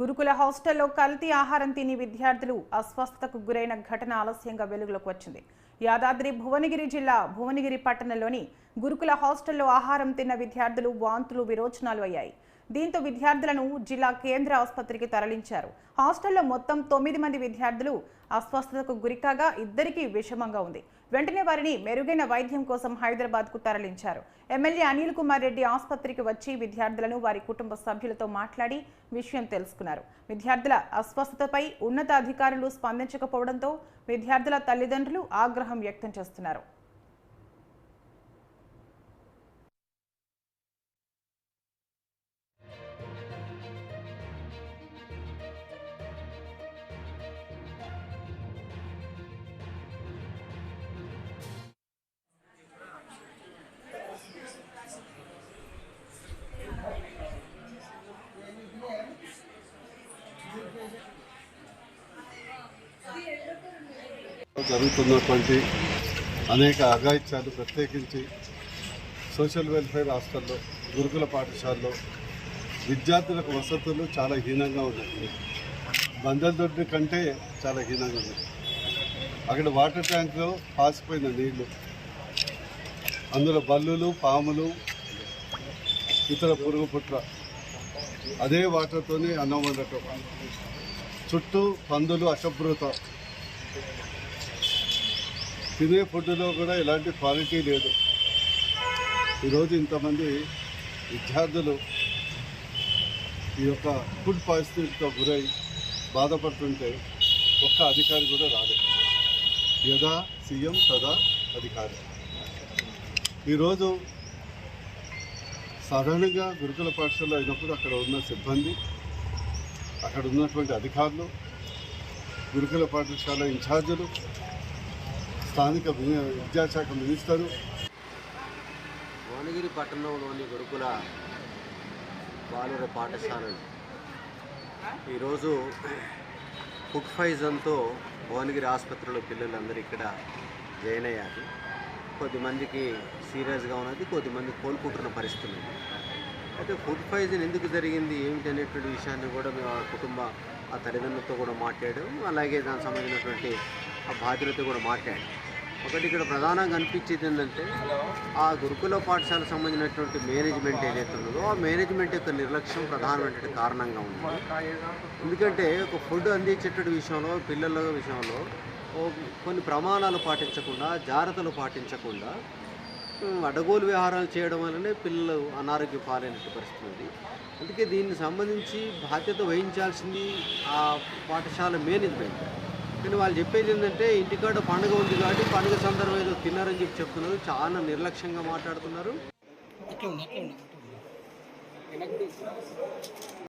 గురుకుల హాస్టల్లో కల్తీ ఆహారం తిని విద్యార్థులు అస్వస్థతకు గురైన ఘటన ఆలస్యంగా వెలుగులోకి వచ్చింది. యాదాద్రి భువనగిరి జిల్లా భువనగిరి పట్టణంలోని గురుకుల హాస్టల్లో ఆహారం తిన్న విద్యార్థులు వాంతులు విరోచనాలు అయ్యాయి. దీంతో విద్యార్థులను జిల్లా కేంద్ర ఆసుపత్రికి తరలించారు. హాస్టల్లో మొత్తం 9 మంది విద్యార్థులు అస్వస్థతకు గురికాగా ఇద్దరికి విషమంగా ఉంది. వెంటనే వారిని మెరుగైన వైద్యం కోసం హైదరాబాద్కు తరలించారు. ఎమ్మెల్యే అనిల్ కుమార్ రెడ్డి ఆసుపత్రికి వచ్చి విద్యార్థులను వారి కుటుంబ సభ్యులతో మాట్లాడి విషయం తెలుసుకున్నారు. విద్యార్థుల అస్వస్థతపై ఉన్నతాధికారులు స్పందించకపోవడంతో విద్యార్థుల తల్లిదండ్రులు ఆగ్రహం వ్యక్తం చేస్తున్నారు. జరుగుతున్నటువంటి అనేక అఘాయిత్యాలు ప్రత్యేకించి సోషల్ వెల్ఫేర్ హాస్టల్లో గురుకుల పాఠశాలలో విద్యార్థులకు వసతులు చాలా హీనంగా ఉన్నాయి. బందర్దొడ్డి కంటే చాలా హీనంగా ఉన్నాయి. అక్కడ వాటర్ ట్యాంక్లో పాసిపోయిన నీళ్లు, అందులో బల్లులు, పాములు, ఇతర పురుగు పుట్ర అదే వాటర్తోనే అన్నం వండటం, చుట్టూ పందులు, అశుభ్రత, తినే ఫుడ్లో కూడా ఎలాంటి క్వాలిటీ లేదు. ఈరోజు ఇంతమంది విద్యార్థులు ఈ యొక్క ఫుడ్ పాయిజనింగ్తో గురై బాధపడుతుంటే ఒక్క అధికారి కూడా రాలేదు. యదా సీఎం తదా అధికారి. ఈరోజు సాధారణంగా గురుకుల పాఠశాల అయినప్పుడు అక్కడ ఉన్న సిబ్బంది, అక్కడ ఉన్నటువంటి అధికారులు, గురుకుల పాఠశాల ఇన్ఛార్జీలు, స్థానిక విద్యాశాఖ మినిస్టరు, భువనగిరి పట్టణంలోని గురుకుల బాలుర పాఠశాలలు ఈరోజు ఫుడ్ పాయిజన్తో భువనగిరి ఆసుపత్రిలో పిల్లలందరూ ఇక్కడ జాయిన్ అయ్యారు. కొద్దిమందికి సీరియస్గా ఉన్నది, కొద్దిమంది కోలుకుంటున్న పరిస్థితి ఉంది. అయితే ఫుడ్ పాయిజన్ ఎందుకు జరిగింది ఏమిటి అనేటువంటి విషయాన్ని కూడా మేము ఆ తల్లిదండ్రులతో కూడా మాట్లాడాము. అలాగే దానికి సంబంధించినటువంటి ఆ బాధ్యులతో కూడా మాట్లాడాం. ఒకటి ఇక్కడ ప్రధానంగా అనిపించేది ఏంటంటే ఆ గురుకుల పాఠశాలకు సంబంధించినటువంటి మేనేజ్మెంట్ ఏదైతే ఉన్నదో ఆ మేనేజ్మెంట్ యొక్క నిర్లక్ష్యం ప్రధానమైనటువంటి కారణంగా ఉంది. ఎందుకంటే ఒక ఫుడ్ అందించేటువంటి విషయంలో, పిల్లల విషయంలో కొన్ని ప్రమాణాలు పాటించకుండా, జాగ్రత్తలు పాటించకుండా అడగోలు వ్యవహారాలు చేయడం వల్లనే పిల్లలు అనారోగ్య పాలైనటువంటి పరిస్థితి ఉంది. అందుకే దీనికి సంబంధించి బాధ్యత వహించాల్సింది ఆ పాఠశాల మేనేజ్మెంట్. కానీ వాళ్ళు చెప్పేది ఏంటంటే ఇంటికాడ పండుగ ఉంది కాబట్టి పండుగ సందర్భం ఏదో తిన్నారని చెప్తున్నారు. చాలా నిర్లక్ష్యంగా మాట్లాడుతున్నారు.